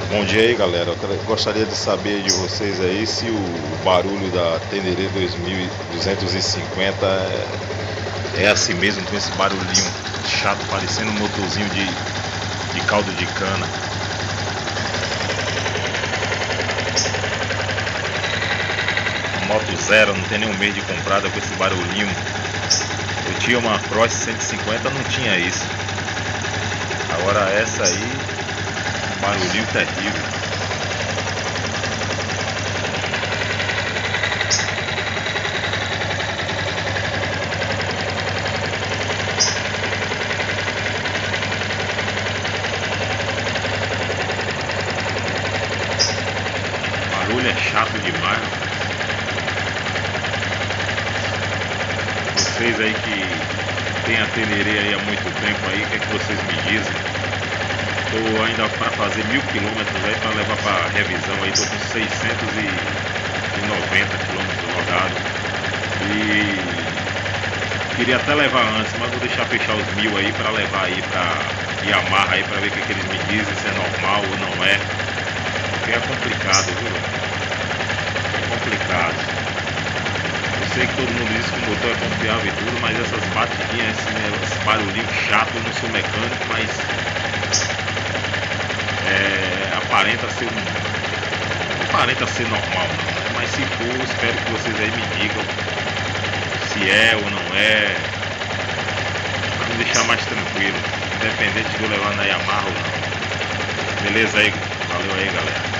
Bom dia aí, galera. Gostaria de saber de vocês aí se o barulho da Tenere 2250 é assim mesmo, com esse barulhinho chato, parecendo um motorzinho de caldo de cana. Uma moto zero, não tem nenhum mês de comprada com esse barulhinho. Eu tinha uma Cross 150, não tinha isso. Agora essa aí, um barulhinho terrível. O barulho é chato demais. Vocês aí que tem a Tenere aí há muito tempo aí, o que é que vocês me dizem? Estou ainda para fazer 1000 quilômetros aí para levar para revisão aí, estou com 690 quilômetros rodados e queria até levar antes, mas vou deixar fechar os 1000 aí para levar aí para Yamaha aí para ver o que eles me dizem, se é normal ou não é, porque é complicado, viu? É complicado. Eu sei que todo mundo diz que o motor é confiável e tudo, mas essas batidinhas, esse barulhinho chato, eu não sou mecânico, mas aparenta ser normal, né? Mas se for, espero que vocês aí me digam se é ou não é, para me deixar mais tranquilo, independente de eu levar na Yamaha ou não. Beleza aí? Valeu aí, galera.